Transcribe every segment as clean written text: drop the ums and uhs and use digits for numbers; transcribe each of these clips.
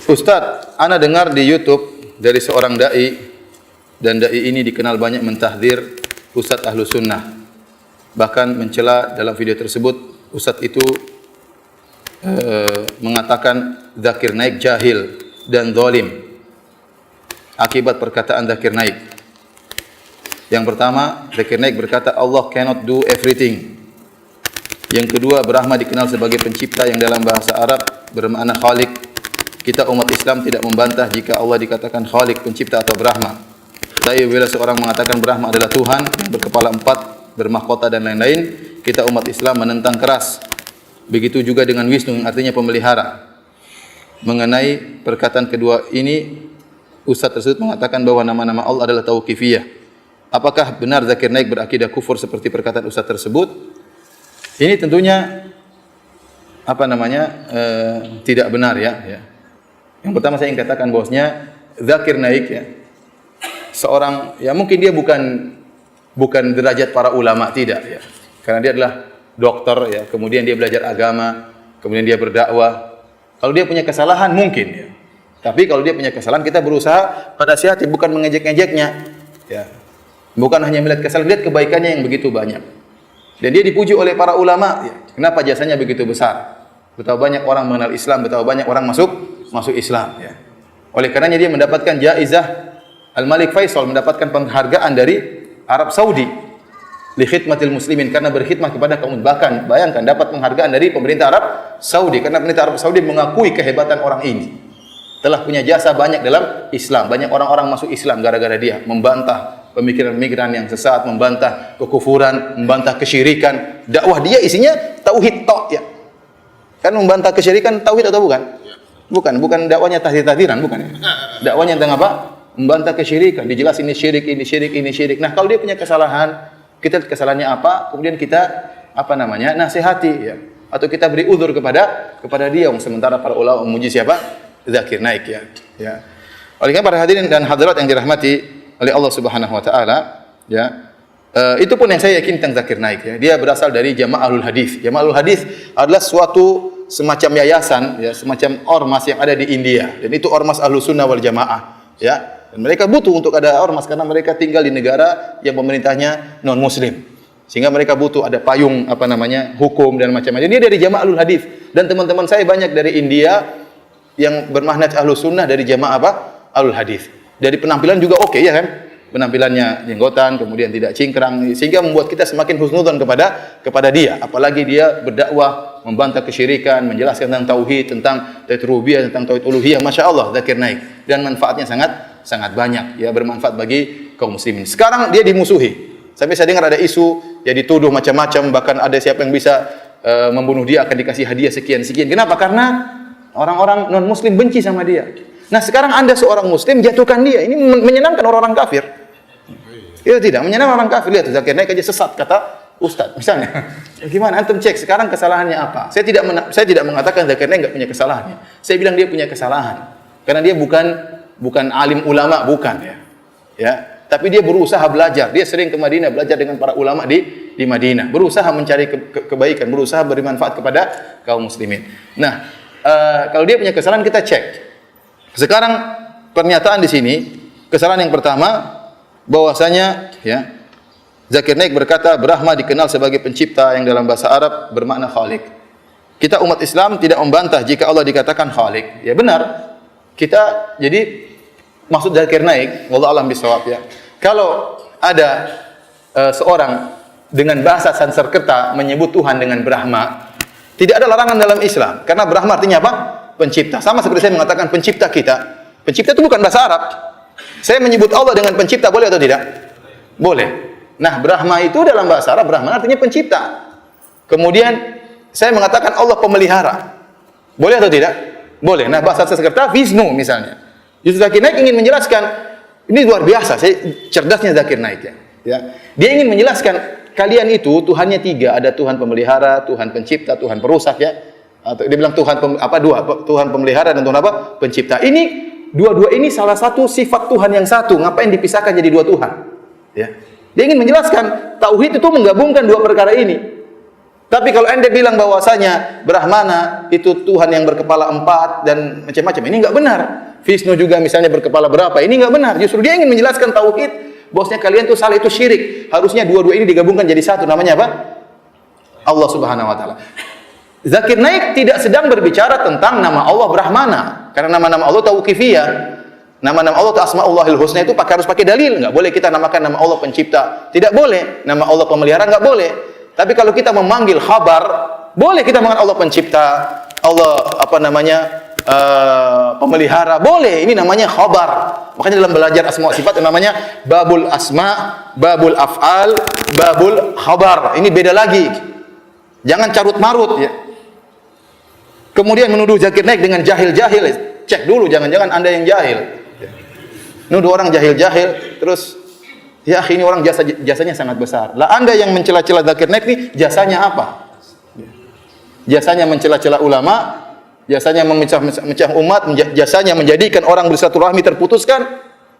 Ustadz, ana dengar di YouTube dari seorang dai, dan dai ini dikenal banyak mentahdir Ustadz Ahlus Sunnah. Bahkan mencela dalam video tersebut Ustadz itu mengatakan Zakir Naik jahil dan zalim akibat perkataan Zakir Naik. Yang pertama, Zakir Naik berkata Allah cannot do everything. Yang kedua, Brahma dikenal sebagai pencipta yang dalam bahasa Arab bermakna Khalik. Kita umat Islam tidak membantah jika Allah dikatakan Khalik, pencipta atau Brahma. Tapi bila seorang mengatakan Brahma adalah Tuhan yang berkepala 4, bermahkota dan lain-lain, kita umat Islam menentang keras. Begitu juga dengan Wisnu yang artinya pemelihara. Mengenai perkataan kedua ini, Ustaz tersebut mengatakan bahwa nama-nama Allah adalah tauqifiyah. Apakah benar Zakir Naik berakidah kufur seperti perkataan Ustaz tersebut? Ini tentunya tidak benar ya. Yang pertama saya ingin katakan bahwasanya Zakir Naik ya, seorang ya mungkin dia bukan derajat para ulama, tidak ya. Karena dia adalah dokter ya, kemudian dia belajar agama, kemudian dia berdakwah. Kalau dia punya kesalahan mungkin ya. Tapi kalau dia punya kesalahan kita berusaha pada nasihati, bukan mengejek-ngejeknya ya. Bukan hanya melihat kesalahan, lihat kebaikannya yang begitu banyak. Dan dia dipuji oleh para ulama ya. Kenapa jasanya begitu besar? Betapa banyak orang mengenal Islam, betapa banyak orang masuk Islam ya. Oleh karenanya dia mendapatkan jaizah Al-Malik Faisal, mendapatkan penghargaan dari Arab Saudi li khidmatil muslimin, karena berkhidmat kepada kaum. Bahkan bayangkan dapat penghargaan dari pemerintah Arab Saudi karena pemerintah Arab Saudi mengakui kehebatan orang ini. Telah punya jasa banyak dalam Islam, banyak orang-orang masuk Islam gara-gara dia membantah pemikiran-pemikiran yang sesat, membantah kekufuran, membantah kesyirikan. Dakwah dia isinya tauhid tok ya. Kan membantah kesyirikan tauhid atau bukan? Bukan dakwanya tahdir-tahdiran, bukan ya. Dakwanya tentang apa? Membantah kesyirikan, dijelas ini syirik, ini syirik, ini syirik. Nah, kalau dia punya kesalahan, kita lihat kesalahannya apa, kemudian kita nasihati ya. Atau kita beri uzur kepada dia. Sementara para ulama memuji siapa? Zakir Naik ya. Ya. Oleh karena para hadirin dan hadirat yang dirahmati oleh Allah Subhanahu wa taala, ya. Itu pun yang saya yakin tentang Zakir Naik ya. Dia berasal dari Jamaah Ahlul Hadis. Jamaah Ahlul Hadis adalah suatu semacam yayasan ya, semacam ormas yang ada di India, dan itu ormas Ahlus Sunnah wal Jamaah ya. Dan mereka butuh untuk ada ormas karena mereka tinggal di negara yang pemerintahnya non muslim, sehingga mereka butuh ada payung hukum dan macam-macam. Dia dari Jamaah Ahlul Hadis, dan teman-teman saya banyak dari India yang bermanhaj Ahlus Sunnah dari Jamaah Ahlul Hadis. Dari penampilan juga oke ya kan, penampilannya jenggotan, kemudian tidak cingkrang, sehingga membuat kita semakin husnudzon kepada dia. Apalagi dia berdakwah membantah kesyirikan, menjelaskan tentang tauhid, tentang tauhid rububiyah, tentang tauhid uluhiyah. Masya Allah, Zakir Naik, dan manfaatnya sangat banyak ya, bermanfaat bagi kaum muslimin. Sekarang dia dimusuhi, sampai saya dengar ada isu ya, dituduh macam-macam, bahkan ada siapa yang bisa membunuh dia akan dikasih hadiah sekian. Kenapa? Karena orang-orang non muslim benci sama dia. Nah, sekarang Anda seorang muslim jatuhkan dia, ini menyenangkan orang-orang kafir. Itu tidak menyenangkan orang kafir. Lihat Zakir Naik aja sesat kata Ustaz misalnya. Ya, gimana antum cek sekarang kesalahannya apa? Saya tidak mengatakan Zakir Naik enggak punya kesalahan. Saya bilang dia punya kesalahan. Karena dia bukan alim ulama, bukan ya. Ya, tapi dia berusaha belajar. Dia sering ke Madinah belajar dengan para ulama di Madinah. Berusaha mencari kebaikan, berusaha beri manfaat kepada kaum muslimin. Nah, kalau dia punya kesalahan kita cek. Sekarang pernyataan di sini, kesalahan yang pertama bahwasanya ya, Zakir Naik berkata Brahma dikenal sebagai pencipta yang dalam bahasa Arab bermakna Khalik. Kita umat Islam tidak membantah jika Allah dikatakan Khalik. Ya benar. Jadi maksud Zakir Naik, wallahu a'lam bishawab ya. Kalau ada seorang dengan bahasa Sanskerta menyebut Tuhan dengan Brahma, tidak ada larangan dalam Islam. Karena Brahma artinya apa? Pencipta. Sama seperti saya mengatakan pencipta kita. Pencipta itu bukan bahasa Arab. Saya menyebut Allah dengan pencipta boleh atau tidak? Boleh. Nah, Brahma itu dalam bahasa Arab, Brahman artinya pencipta. Kemudian saya mengatakan Allah pemelihara. Boleh atau tidak? Boleh. Nah, bahasa Sanskerta Wisnu misalnya. Justru Zakir Naik ingin menjelaskan, ini luar biasa, cerdasnya Zakir Naik ya. Dia ingin menjelaskan kalian itu Tuhannya 3, ada Tuhan pemelihara, Tuhan pencipta, Tuhan perusak ya. Atau dia bilang Tuhan Tuhan pemelihara dan Tuhan apa? Pencipta. Ini dua-dua ini salah satu sifat Tuhan yang satu. Ngapain dipisahkan jadi dua Tuhan? Ya. Dia ingin menjelaskan tauhid itu menggabungkan dua perkara ini. Tapi kalau Anda bilang bahwasanya Brahmana itu Tuhan yang berkepala 4 dan macam-macam, ini enggak benar. Vishnu juga misalnya berkepala berapa, ini enggak benar. Justru dia ingin menjelaskan tauhid, bahwasanya kalian tuh salah, itu syirik. Harusnya dua-dua ini digabungkan jadi satu, namanya apa? Allah Subhanahu wa taala. Zakir Naik tidak sedang berbicara tentang nama Allah Brahmana, karena nama-nama Allah tauqifiyah. Nama-nama Allah atau Asmaullahil Husna itu harus pakai dalil. Enggak boleh kita namakan nama Allah pencipta, tidak boleh. Nama Allah pemelihara enggak boleh. Tapi kalau kita memanggil khabar, boleh kita mengenal Allah pencipta, Allah pemelihara, boleh. Ini namanya khabar. Makanya dalam belajar asma wa sifat namanya babul asma, babul af'al, babul khabar. Ini beda lagi. Jangan carut marut ya. Kemudian menuduh Zakir Naik dengan jahil-jahil. Cek dulu, jangan-jangan Anda yang jahil. Nuduh orang jahil-jahil, terus ya ini orang jasanya sangat besar. Lah Anda yang mencela-cela Zakir Naik nih, jasanya apa? Jasanya mencela-cela ulama, jasanya memecah umat, jasanya menjadikan orang bersilaturahmi terputuskan,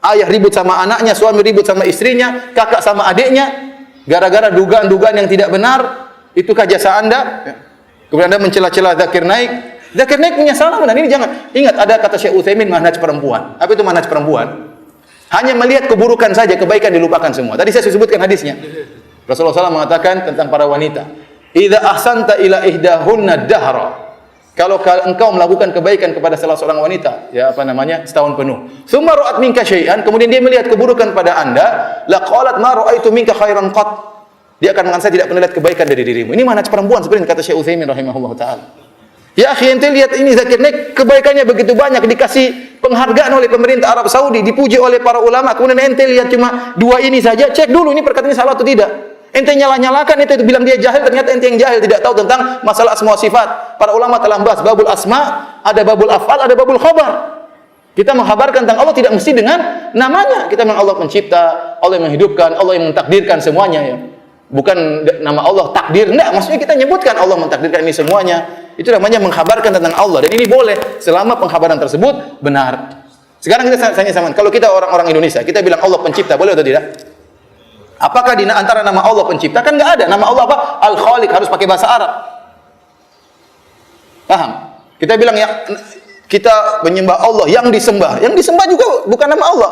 ayah ribut sama anaknya, suami ribut sama istrinya, kakak sama adiknya, gara-gara dugaan-dugaan yang tidak benar. Itukah jasa Anda? Kemudian Anda mencela-cela Zakir Naik. Zakir Naik punya salah benar. Ini jangan. Ingat, ada kata Syekh Utsaimin, manhaj perempuan. Apa itu manhaj perempuan? Hanya melihat keburukan saja, kebaikan dilupakan semua. Tadi saya sebutkan hadisnya. Rasulullah SAW mengatakan tentang para wanita, "Idza ahsanta ila ihdahunna dahra." Kalau engkau melakukan kebaikan kepada salah seorang wanita, ya setahun penuh. Tsumma ra'at minka syai'an, kemudian dia melihat keburukan pada Anda, la qalat ma ra'aitu minka khairan qat. Dia akan mengatakan, saya tidak pernah lihat kebaikan dari dirimu. Ini manhaj perempuan seperti kata Syekh Utsaimin rahimahullah taala. Ya akhi, ente lihat ini Zakir Naik, kebaikannya begitu banyak, dikasih penghargaan oleh pemerintah Arab Saudi, dipuji oleh para ulama. Kemudian ente lihat cuma dua ini saja, cek dulu ini perkataannya salah atau tidak. Ente nyalah-nyalakan, ente bilang dia jahil, ternyata ente yang jahil, tidak tahu tentang masalah asma wa sifat. Para ulama telah membahas babul asma, ada babul af'al, ada babul khabar. Kita mengkhabarkan tentang Allah tidak mesti dengan namanya. Kita memang Allah pencipta, Allah yang menghidupkan, Allah yang mentakdirkan semuanya ya. Bukan nama Allah takdir, enggak, maksudnya kita nyebutkan Allah mentakdirkan ini semuanya. Itu namanya mengkhabarkan tentang Allah, dan ini boleh selama pengkhabaran tersebut benar. Sekarang kita tanya sama, kalau kita orang-orang Indonesia, kita bilang Allah pencipta, boleh atau tidak? Apakah di antara nama Allah pencipta? Kan enggak ada. Nama Allah apa? Al-Khaliq, harus pakai bahasa Arab. Paham? Kita bilang ya, kita menyembah Allah yang disembah. Yang disembah juga bukan nama Allah.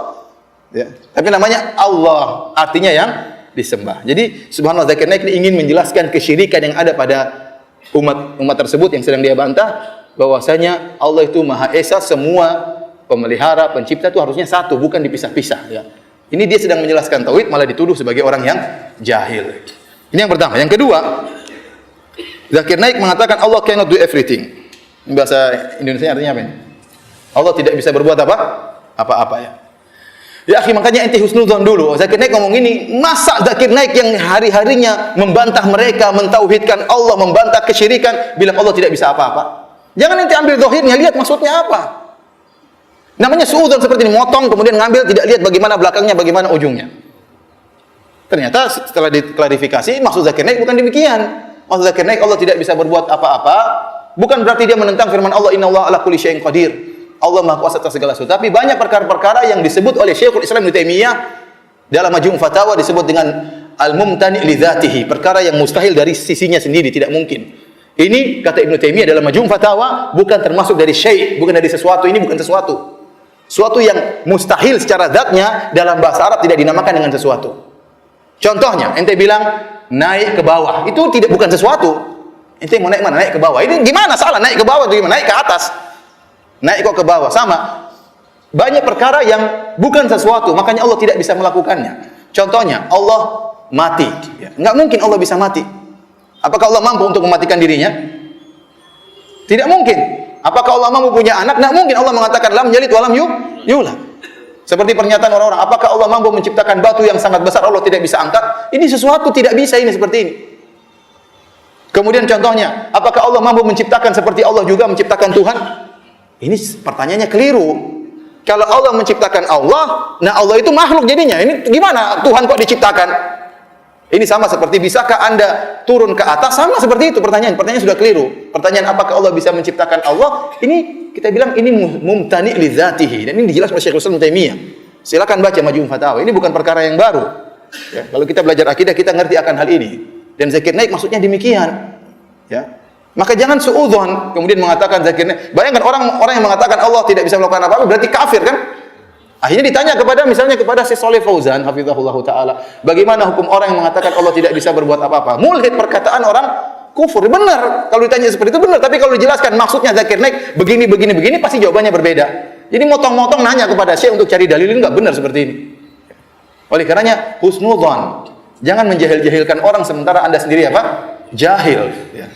Ya. Tapi namanya Allah, artinya yang disembah. Jadi subhanallah, Zakir Naik ini ingin menjelaskan kesyirikan yang ada pada umat tersebut yang sedang dia bantah, bahwasanya Allah itu Maha Esa, semua pemelihara, pencipta itu harusnya satu, bukan dipisah-pisah ya. Ini dia sedang menjelaskan tauhid, malah dituduh sebagai orang yang jahil. Ini yang pertama. Yang kedua, Zakir Naik mengatakan Allah cannot do everything. Bahasa Indonesia artinya apa ini? Allah tidak bisa berbuat apa-apa ya. Ya akhi, makanya ente husnudzon dulu. Zakir Naik ngomong ini, masa Zakir Naik yang hari-harinya membantah mereka, mentauhidkan Allah, membantah kesyirikan, bilang Allah tidak bisa apa-apa. Jangan ente ambil zahirnya, lihat maksudnya apa. Namanya suudzon seperti ini, motong kemudian ngambil, tidak lihat bagaimana belakangnya, bagaimana ujungnya. Ternyata setelah diklarifikasi, maksud Zakir Naik bukan demikian. Maksud Zakir Naik Allah tidak bisa berbuat apa-apa, bukan berarti dia menentang firman Allah, innallaha ala kulli syai'in qadir. Allah Maha Kuasa atas segala sesuatu. Tapi banyak perkara-perkara yang disebut oleh Syekhul Islam Ibnu Taimiyah dalam Majmu' Fatawa disebut dengan al-mumtani' li dzatihi, perkara yang mustahil dari sisinya sendiri, tidak mungkin. Ini kata Ibnu Taimiyah dalam Majmu' Fatawa bukan termasuk dari syai', bukan dari sesuatu, ini bukan sesuatu. Suatu yang mustahil secara zatnya dalam bahasa Arab tidak dinamakan dengan sesuatu. Contohnya, ente bilang naik ke bawah, itu bukan sesuatu. Ente mau naik mana? Naik ke bawah. Ini gimana salah? Naik ke bawah itu gimana? Naik ke atas. Naik kok ke bawah, sama. Banyak perkara yang bukan sesuatu, makanya Allah tidak bisa melakukannya. Contohnya, Allah mati. Enggak mungkin Allah bisa mati. Apakah Allah mampu untuk mematikan dirinya? Tidak mungkin. Apakah Allah mampu punya anak? Enggak mungkin. Allah mengatakan lam yalid wa lam yulad. Seperti pernyataan orang-orang, apakah Allah mampu menciptakan batu yang sangat besar Allah tidak bisa angkat? Ini sesuatu tidak bisa, ini seperti ini. Kemudian contohnya, apakah Allah mampu menciptakan seperti Allah juga menciptakan Tuhan? Ini pertanyaannya keliru. Kalau Allah menciptakan Allah, nah Allah itu makhluk jadinya. Ini gimana Tuhan kok diciptakan? Ini sama seperti bisakah Anda turun ke atas? Sama seperti itu pertanyaan. Pertanyaan sudah keliru. Pertanyaan apakah Allah bisa menciptakan Allah? Ini kita bilang ini mumtani' li dzatihi. Dan ini dijelaskan oleh Syekhul Islam Ibnu Taimiyah. Silakan baca Majmu' Fatawa. Ini bukan perkara yang baru. Ya, kalau kita belajar akidah kita ngerti akan hal ini. Dan Zakir Naik maksudnya demikian. Ya. Maka jangan suudzon kemudian mengatakan zakir naik. Bayangkan orang yang mengatakan Allah tidak bisa melakukan apa-apa berarti kafir kan? Akhirnya ditanya misalnya kepada Syekh Shalih Fauzan hafizahullah taala, bagaimana hukum orang yang mengatakan Allah tidak bisa berbuat apa-apa? Mulhid, perkataan orang kufur. Benar. Kalau ditanya seperti itu benar, tapi kalau dijelaskan maksudnya zakir naik begini pasti jawabannya berbeda. Jadi motong-motong nanya kepada Syekh untuk cari dalil ini enggak benar seperti ini. Oleh karenanya husnudzon. Jangan menjahil-jahilkan orang sementara Anda sendiri apa? Jahil, ya.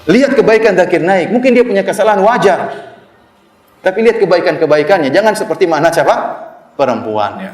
Lihat kebaikan zakir naik, mungkin dia punya kesalahan wajar. Tapi lihat kebaikan-kebaikannya, jangan seperti mana siapa? Perempuan, ya.